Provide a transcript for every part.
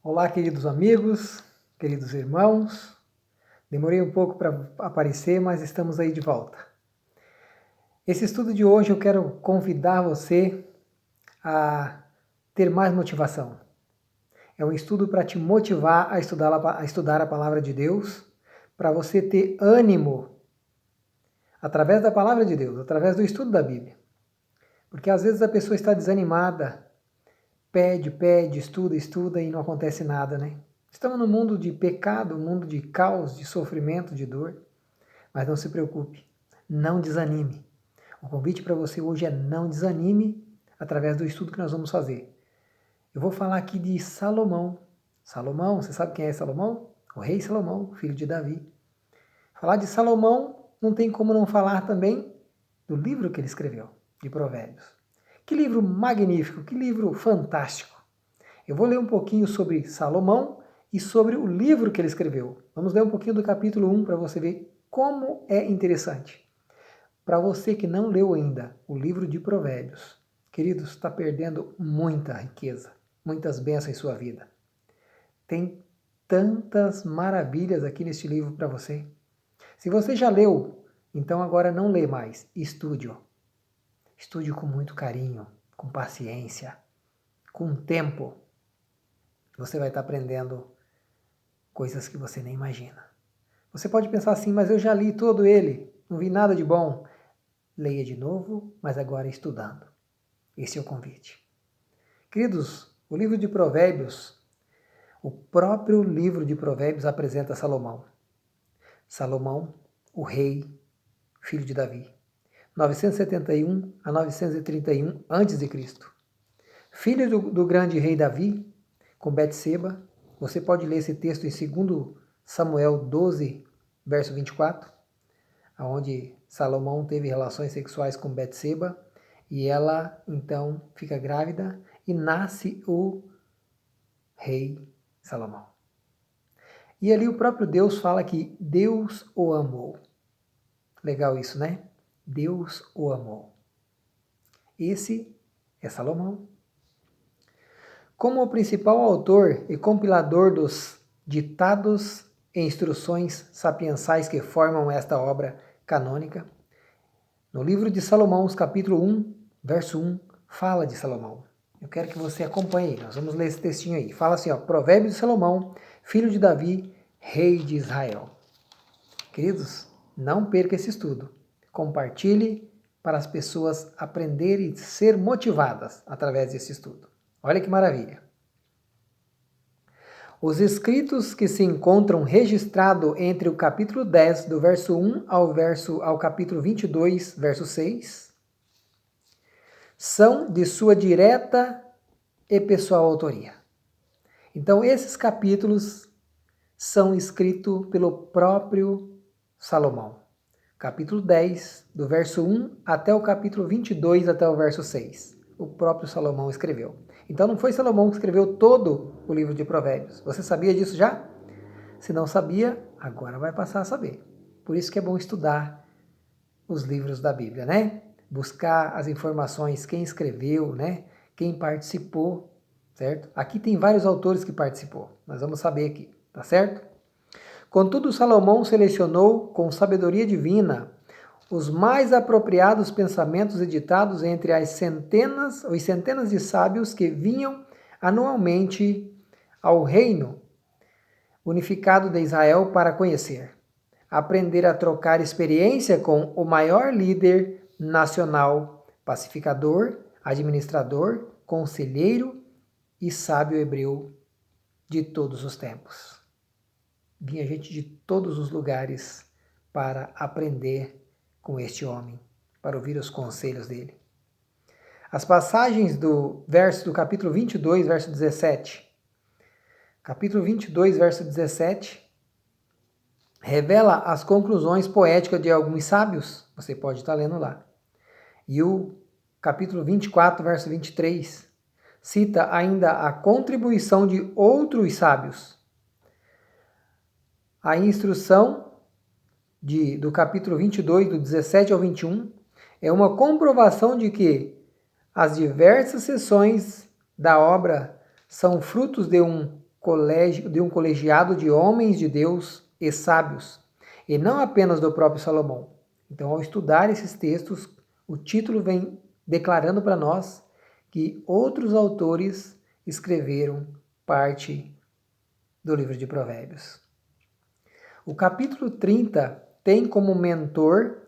Olá, queridos amigos, queridos irmãos. Demorei um pouco para aparecer, mas estamos aí de volta. Esse estudo de hoje eu quero convidar você a ter mais motivação. É um estudo para te motivar a estudar a palavra de Deus, para você ter ânimo através da palavra de Deus, através do estudo da Bíblia. Porque às vezes a pessoa está desanimada, pede, estuda e não acontece nada, né? Estamos num mundo de pecado, um mundo de caos, de sofrimento, de dor. Mas não se preocupe, não desanime. O convite para você hoje é não desanime através do estudo que nós vamos fazer. Eu vou falar aqui de Salomão. Salomão, você sabe quem é Salomão? O rei Salomão, filho de Davi. Falar de Salomão não tem como não falar também do livro que ele escreveu, de Provérbios. Que livro magnífico, que livro fantástico. Eu vou ler um pouquinho sobre Salomão e sobre o livro que ele escreveu. Vamos ler um pouquinho do capítulo 1 para você ver como é interessante. Para você que não leu ainda o livro de Provérbios, queridos, está perdendo muita riqueza, muitas bênçãos em sua vida. Tem tantas maravilhas aqui neste livro para você. Se você já leu, então agora não lê mais, estude-o. Estude com muito carinho, com paciência, com tempo. Você vai estar aprendendo coisas que você nem imagina. Você pode pensar assim, mas eu já li todo ele, não vi nada de bom. Leia de novo, mas agora estudando. Esse é o convite. Queridos, o livro de Provérbios, o próprio livro de Provérbios apresenta Salomão. Salomão, o rei, filho de Davi. 971 a 931 a.C. Filho do grande rei Davi, com Betseba. Você pode ler esse texto em 2 Samuel 12, verso 24, onde Salomão teve relações sexuais com Betseba e ela então fica grávida e nasce o rei Salomão. E ali o próprio Deus fala que Deus o amou. Legal isso, né? Deus o amou. Esse é Salomão. Como o principal autor e compilador dos ditados e instruções sapiensais que formam esta obra canônica, no livro de Salomão, capítulo 1, verso 1, fala de Salomão. Eu quero que você acompanhe, nós vamos ler esse textinho aí. Fala assim, ó, Provérbios de Salomão, filho de Davi, rei de Israel. Queridos, não perca esse estudo. Compartilhe para as pessoas aprenderem e ser motivadas através desse estudo. Olha que maravilha. Os escritos que se encontram registrados entre o capítulo 10, do verso 1 ao capítulo 22, verso 6, são de sua direta e pessoal autoria. Então, esses capítulos são escritos pelo próprio Salomão. Capítulo 10, do verso 1 até o capítulo 22, até o verso 6. O próprio Salomão escreveu. Então não foi Salomão que escreveu todo o livro de Provérbios. Você sabia disso já? Se não sabia, agora vai passar a saber. Por isso que é bom estudar os livros da Bíblia, né? Buscar as informações, quem escreveu, né? Quem participou, certo? Aqui tem vários autores que participou. Nós vamos saber aqui, tá certo? Contudo, Salomão selecionou com sabedoria divina os mais apropriados pensamentos editados entre os centenas de sábios que vinham anualmente ao reino unificado de Israel para conhecer, aprender a trocar experiência com o maior líder nacional, pacificador, administrador, conselheiro e sábio hebreu de todos os tempos. Vinha gente de todos os lugares para aprender com este homem, para ouvir os conselhos dele. As passagens do capítulo 22, verso 17. Capítulo 22, verso 17, revela as conclusões poéticas de alguns sábios, você pode estar lendo lá. E o capítulo 24, verso 23, cita ainda a contribuição de outros sábios. A instrução do capítulo 22, do 17 ao 21, é uma comprovação de que as diversas seções da obra são frutos de um colegiado de homens de Deus e sábios, e não apenas do próprio Salomão. Então, ao estudar esses textos, o título vem declarando para nós que outros autores escreveram parte do livro de Provérbios. O capítulo 30 tem como mentor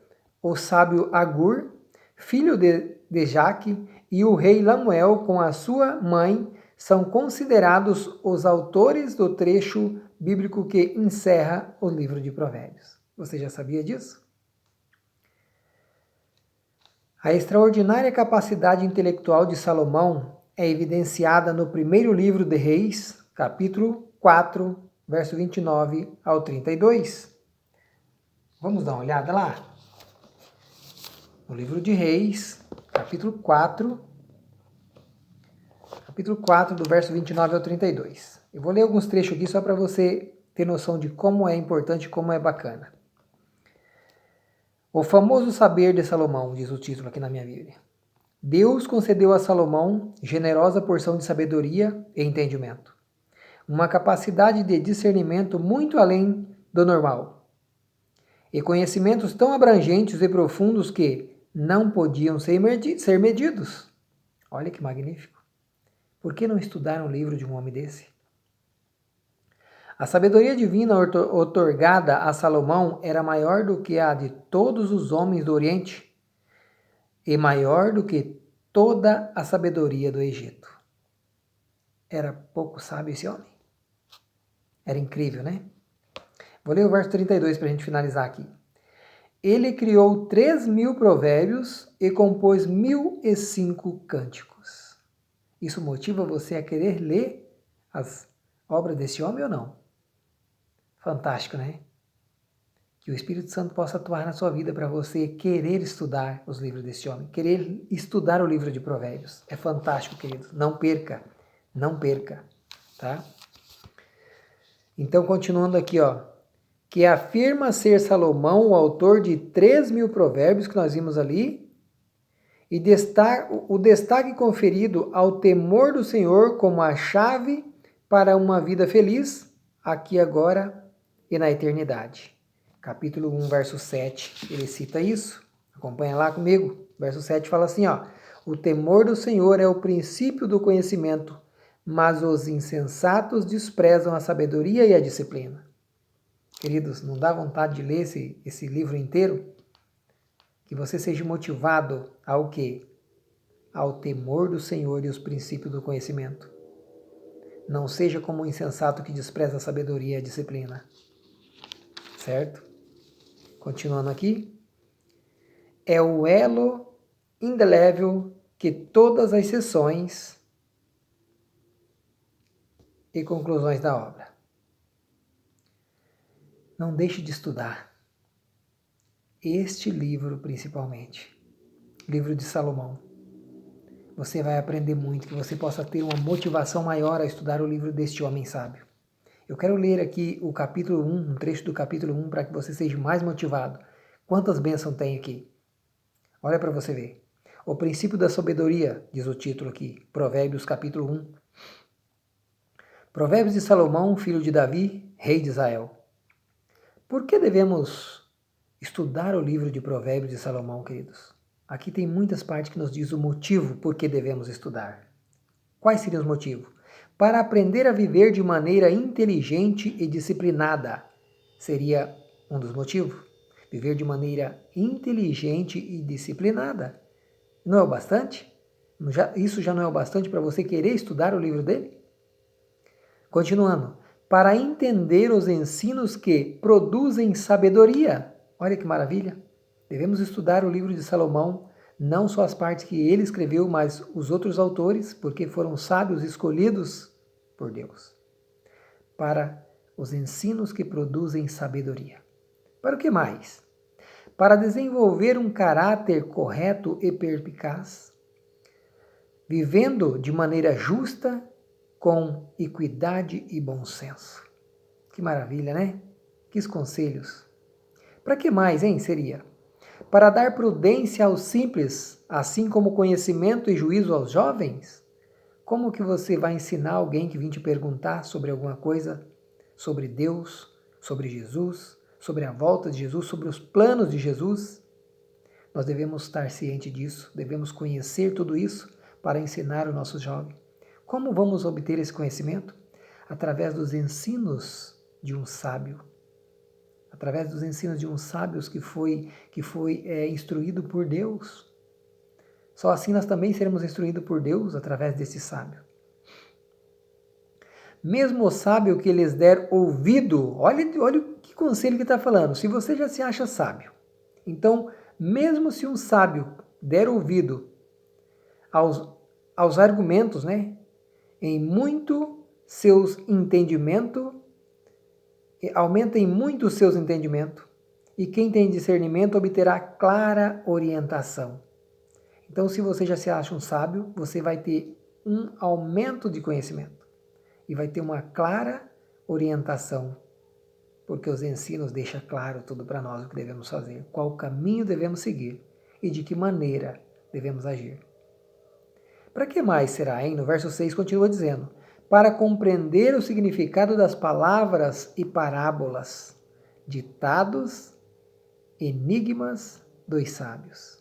o sábio Agur, filho de Jaque, e o rei Lamuel com a sua mãe são considerados os autores do trecho bíblico que encerra o livro de Provérbios. Você já sabia disso? A extraordinária capacidade intelectual de Salomão é evidenciada no primeiro livro de Reis, capítulo 4, verso 29 ao 32. Vamos dar uma olhada lá? No livro de Reis, capítulo 4, do verso 29 ao 32. Eu vou ler alguns trechos aqui só para você ter noção de como é importante e como é bacana. O famoso saber de Salomão, diz o título aqui na minha Bíblia. Deus concedeu a Salomão generosa porção de sabedoria e entendimento. Uma capacidade de discernimento muito além do normal. E conhecimentos tão abrangentes e profundos que não podiam ser medidos. Olha que magnífico. Por que não estudar um livro de um homem desse? A sabedoria divina outorgada a Salomão era maior do que a de todos os homens do Oriente e maior do que toda a sabedoria do Egito. Era pouco sábio esse homem? Era incrível, né? Vou ler o verso 32 para a gente finalizar aqui. Ele criou 3.000 provérbios e compôs 1.005 cânticos. Isso motiva você a querer ler as obras desse homem ou não? Fantástico, né? Que o Espírito Santo possa atuar na sua vida para você querer estudar os livros desse homem, querer estudar o livro de Provérbios. É fantástico, querido. Não perca, tá? Então, continuando aqui, ó. Que afirma ser Salomão o autor de 3.000 provérbios que nós vimos ali, e o destaque conferido ao temor do Senhor como a chave para uma vida feliz, aqui agora e na eternidade. Capítulo 1, verso 7, ele cita isso. Acompanha lá comigo. Verso 7 fala assim, ó. O temor do Senhor é o princípio do conhecimento, mas os insensatos desprezam a sabedoria e a disciplina. Queridos, não dá vontade de ler esse livro inteiro? Que você seja motivado ao quê? Ao temor do Senhor e os princípios do conhecimento. Não seja como um insensato que despreza a sabedoria e a disciplina. Certo? Continuando aqui. É o elo indelével que todas as seções e conclusões da obra. Não deixe de estudar este livro principalmente, livro de Salomão. Você vai aprender muito, que você possa ter uma motivação maior a estudar o livro deste homem sábio. Eu quero ler aqui o capítulo 1, um trecho do capítulo 1, para que você seja mais motivado. Quantas bênçãos tem aqui? Olha para você ver. O princípio da sabedoria, diz o título aqui, Provérbios capítulo 1. Provérbios de Salomão, filho de Davi, rei de Israel. Por que devemos estudar o livro de Provérbios de Salomão, queridos? Aqui tem muitas partes que nos diz o motivo por que devemos estudar. Quais seriam os motivos? Para aprender a viver de maneira inteligente e disciplinada. Seria um dos motivos. Viver de maneira inteligente e disciplinada. Não é o bastante? Isso já não é o bastante para você querer estudar o livro dele? Continuando. Para entender os ensinos que produzem sabedoria. Olha que maravilha! Devemos estudar o livro de Salomão, não só as partes que ele escreveu, mas os outros autores, porque foram sábios escolhidos por Deus. Para os ensinos que produzem sabedoria. Para o que mais? Para desenvolver um caráter correto e perspicaz, vivendo de maneira justa, com equidade e bom senso. Que maravilha, né? Que conselhos. Para que mais, hein, seria? Para dar prudência aos simples, assim como conhecimento e juízo aos jovens? Como que você vai ensinar alguém que vem te perguntar sobre alguma coisa, sobre Deus, sobre Jesus, sobre a volta de Jesus, sobre os planos de Jesus? Nós devemos estar cientes disso, devemos conhecer tudo isso para ensinar o nosso jovem. Como vamos obter esse conhecimento? Através dos ensinos de um sábio. Através dos ensinos de um sábio que foi instruído por Deus. Só assim nós também seremos instruídos por Deus através desse sábio. Mesmo o sábio que lhes der ouvido, olha que conselho que está falando. Se você já se acha sábio, então, mesmo se um sábio der ouvido aos argumentos, né, em muito seus entendimentos, aumentem muito os seus entendimentos, e quem tem discernimento obterá clara orientação. Então, se você já se acha um sábio, você vai ter um aumento de conhecimento e vai ter uma clara orientação, porque os ensinos deixam claro tudo para nós o que devemos fazer, qual caminho devemos seguir e de que maneira devemos agir. Para que mais será, hein? No verso 6 continua dizendo: para compreender o significado das palavras e parábolas, ditados, enigmas dos sábios.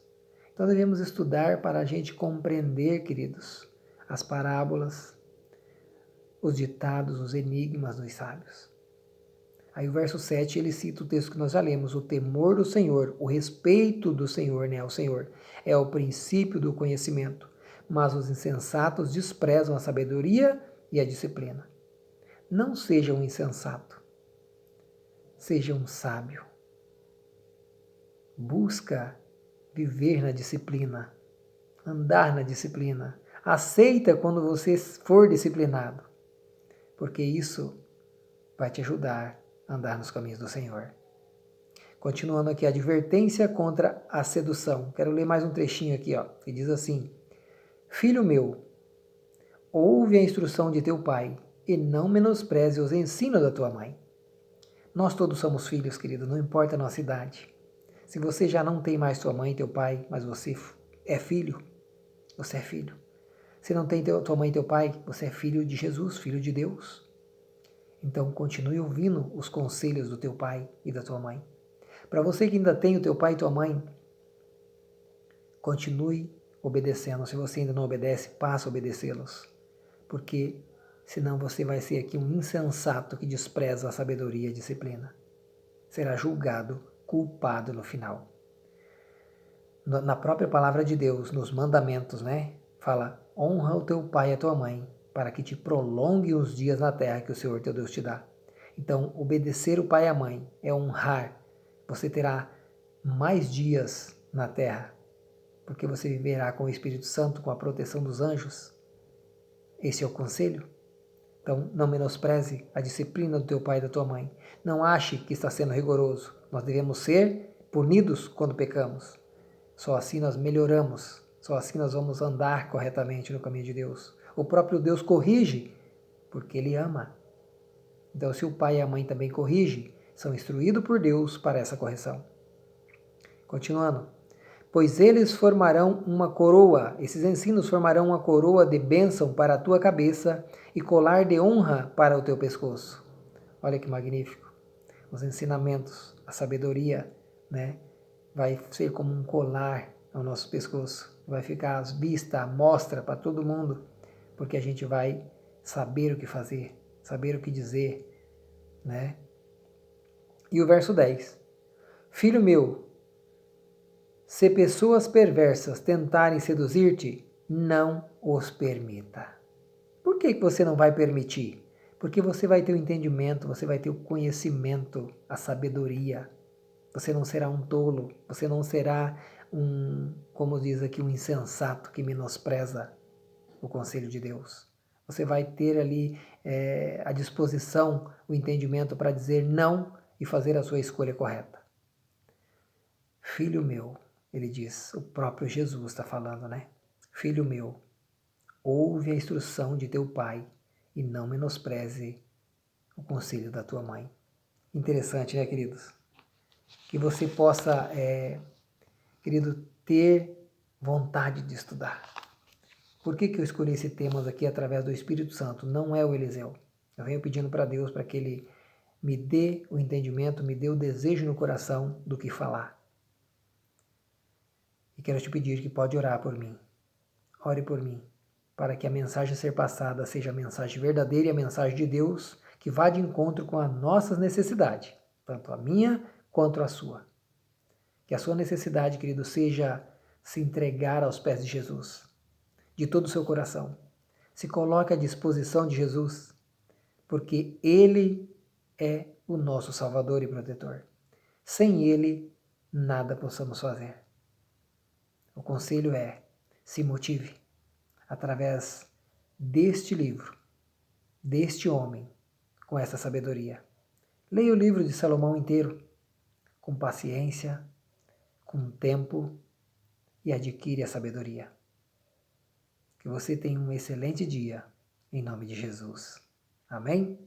Então devemos estudar para a gente compreender, queridos, as parábolas, os ditados, os enigmas dos sábios. Aí o verso 7 ele cita o texto que nós já lemos: o temor do Senhor, o respeito do Senhor, né, ao Senhor, é o princípio do conhecimento, mas os insensatos desprezam a sabedoria e a disciplina. Não seja um insensato, seja um sábio. Busca viver na disciplina, andar na disciplina. Aceita quando você for disciplinado, porque isso vai te ajudar a andar nos caminhos do Senhor. Continuando aqui, advertência contra a sedução. Quero ler mais um trechinho aqui, que diz assim: filho meu, ouve a instrução de teu pai e não menospreze os ensinos da tua mãe. Nós todos somos filhos, querido, não importa a nossa idade. Se você já não tem mais tua mãe e teu pai, mas você é filho, você é filho. Se não tem tua mãe e teu pai, você é filho de Jesus, filho de Deus. Então continue ouvindo os conselhos do teu pai e da tua mãe. Para você que ainda tem o teu pai e tua mãe, continue obedecendo. Se você ainda não obedece, passa a obedecê-los. Porque senão você vai ser aqui um insensato que despreza a sabedoria e a disciplina. Será julgado, culpado no final. Na própria palavra de Deus, nos mandamentos, né? Fala: honra o teu pai e a tua mãe, para que te prolongue os dias na terra que o Senhor teu Deus te dá. Então, obedecer o pai e a mãe é honrar. Você terá mais dias na terra, porque você viverá com o Espírito Santo, com a proteção dos anjos. Esse é o conselho. Então, não menospreze a disciplina do teu pai e da tua mãe. Não ache que está sendo rigoroso. Nós devemos ser punidos quando pecamos. Só assim nós melhoramos. Só assim nós vamos andar corretamente no caminho de Deus. O próprio Deus corrige, porque Ele ama. Então, se o pai e a mãe também corrigem, são instruídos por Deus para essa correção. Continuando. Pois eles formarão uma coroa, esses ensinos formarão uma coroa de bênção para a tua cabeça e colar de honra para o teu pescoço. Olha que magnífico. Os ensinamentos, a sabedoria, né, vai ser como um colar ao nosso pescoço. Vai ficar à vista, à mostra para todo mundo, porque a gente vai saber o que fazer, saber o que dizer, né? E o verso 10. Filho meu, se pessoas perversas tentarem seduzir-te, não os permita. Por que você não vai permitir? Porque você vai ter o entendimento, você vai ter o conhecimento, a sabedoria. Você não será um tolo, você não será como diz aqui, um insensato que menospreza o conselho de Deus. Você vai ter ali à disposição o entendimento para dizer não e fazer a sua escolha correta. Filho meu, ele diz, o próprio Jesus está falando, né? Filho meu, ouve a instrução de teu pai e não menospreze o conselho da tua mãe. Interessante, né, queridos? Que você possa, querido, ter vontade de estudar. Por que eu escolhi esse tema aqui através do Espírito Santo? Não é o Eliseu. Eu venho pedindo para Deus para que Ele me dê o entendimento, me dê o desejo no coração do que falar. E quero te pedir que pode orar por mim. Ore por mim, para que a mensagem a ser passada seja a mensagem verdadeira e a mensagem de Deus, que vá de encontro com as nossas necessidades, tanto a minha quanto a sua. Que a sua necessidade, querido, seja se entregar aos pés de Jesus, de todo o seu coração. Se coloque à disposição de Jesus, porque Ele é o nosso Salvador e protetor. Sem Ele, nada possamos fazer. O conselho é: se motive através deste livro, deste homem, com essa sabedoria. Leia o livro de Salomão inteiro, com paciência, com tempo, e adquire a sabedoria. Que você tenha um excelente dia, em nome de Jesus. Amém?